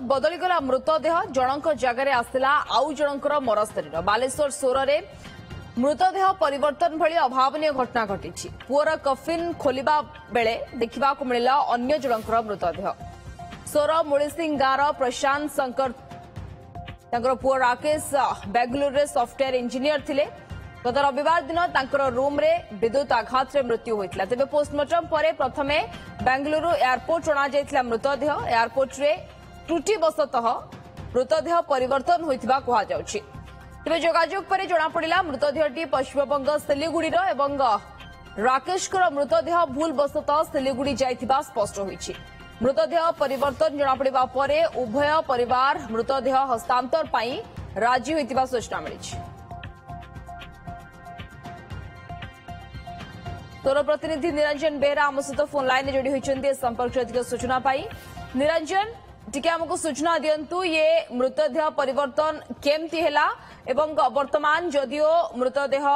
बदलीगला मृतदेह जनक जगार आसला आउ जनकर मरशरीर बालेश्वर सोर में मृतदेह परिवर्तन भली अभावनीय घटना घटी पुअर कफिन खोलिबा बेले देखा मिलला अन्य जनकर मृतदेह सोर मुड़ीसिंह गांव प्रशांत शंकर पुअ राकेश बेंगलुरु रे सॉफ्टवेयर इंजीनियर थिले गत रविवार दिन तांकर रूम रे विद्युत आघात रे मृत्यु होइतला तेबे पोस्टमार्टम परे प्रथमे बेंगलुरु एयरपोर्ट अणा जायतिला मृतदेह एयरपोर्ट रे त्रुटिवशतः मृतदेह परिवर्तन होइतिबा कहा जाउछि तेबे जोगाजोग परे जणा पड़िला मृतदेहटी पश्चिमबंग सिलीगुड़ीर एवं राकेशकर मृतदेह भूलवशतः सिलीगुड़ी जाइतिबा स्पष्ट होइछि मृतदेह परिवर्तन जणा पड़िबा परे उभय परिवार मृतदेह हस्तांतर पई राजी होइतिबा सूचना मिलिछि तोर प्रतिनिधि निरंजन बेहरा आम सहित फोन लाइन जोड़ी होती संपर्क अधिक सूचना पाई निरंजन टिके हमको सूचना दिंतु ये मृतदेह परिवर्तन केमती हैला एवं वर्तमान जदियो मृतदेह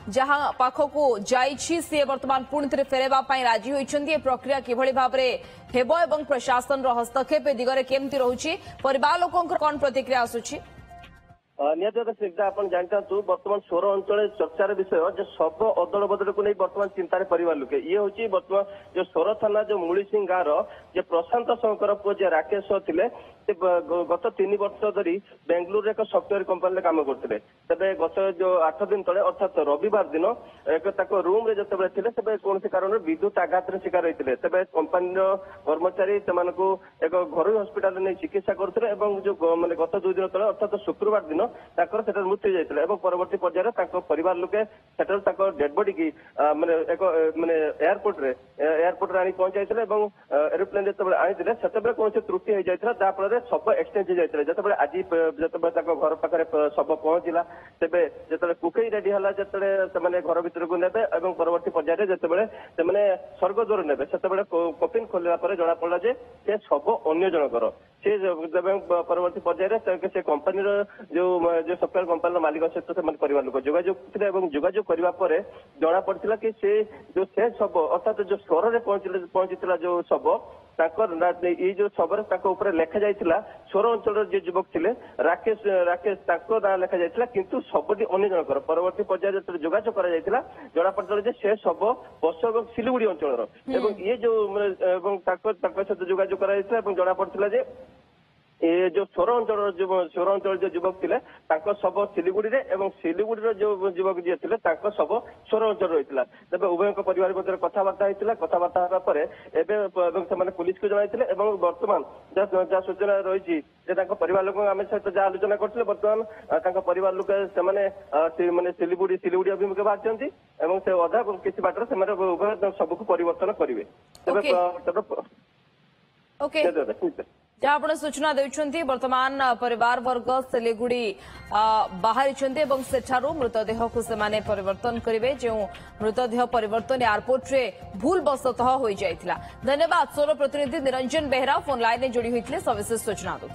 जहां पाखकू जाइछि से वर्तमान पुणी थे फेरवा राजी होती प्रक्रिया किभली भाव में हेबो एवं प्रशासन हस्तक्षेप दिगरे केमती रहुछि परिवार लोकों कौन प्रतिक्रिया आसुछि निहत आप जानते बर्तमान सोर अंचल चर्चार विषय जो शव अदल बदल को नहीं बर्तमान चिंतार परिवार लोके ये हूँ बर्तमान जो सोर थाना जो मुड़ीसिंह गांव जो प्रशांत शंकर पुओ जे राकेश थे गत 3 वर्ष धरी बेंगलुरु एक सफ्टवेयर कंपानी काम करते तेज गत जो 8 दिन तले अर्थात रविवार दिन एक रूम जो थे कौन कारण विद्युत आघात शिकार होते तेज कंपानी कर्मचारी से एक घर हस्पिटाल नहीं चिकित्सा करते जो मैंने गत 2 दिन तले अर्थात शुक्रवार दिन मृत्यु जाइए परवर्ती पर्यायर परिवार लोके डेड बॉडी की माने एक माने एयरपोर्ट रे आनी पहुंचाई एरोप्लेन जो आनी से कौन त्रुटि हो जाता जहाँफल शव एक्सचेंज हो जाते जो आज जो घर पाखे शव पहुंचला तेरे जो कुकई रेडी है जो घर भर को ने परवर्ती पर्यायर जो स्वर्गद्वार ने कफिन खोलने जना पड़ा जे शव अन्य जनकर से परवर्ती पर्यायर से कंपानी जो सफ्टवेयर कंपानी मालिक सहित परिवार लोक जोगाजोग करने जना पड़ा कि से शव अर्थात जो स्वर में पहुंची जो शव ये जो शवर लेखा जाइला सोर अंचल जो युवक थे राकेश ना लेखा जाइला किंतु शवटी अन्य जनकर परवर्ती पर्यायर जो जोगाजोग कर जना पड़ा से शव पश्चिम सिलीगुड़ी अंचल ये जो सहित जोगाजोग कर जना पड़ा ये जो सोर अंचल जो युवक थे शव सिलीगुड़ी सिलीगुड़ी जो युवक जी थे शव सोर अंचल रही है तेज उभय परिवार मध्य कथबार्ता होता कथबार्ता होगा पुलिस को जन बर्तमान जहाँ सूचना रही परिवार लोक आम सहित जहाँ आलोचना करते बर्तमान परिवार लोक मैंने सिलीगुड़ी अभिमुखे बाहरी से अधा किसी बाटर से उभय सबको परिवर्तन करेंगे जहाँ आप सूचना देउछंती वर्तमान परिवार वर्ग सिलीगुड़ी बाहरी सेठारू मृतदेह को सेमाने परिवर्तन करेंगे जो मृतदेह परिवर्तन एयरपोर्ट रे भूलवशतः हो जाइथिला। धन्यवाद सोर प्रतिनिधि निरंजन बेहरा फोन लाइन में जोड़ी होते सविशेष सूचना।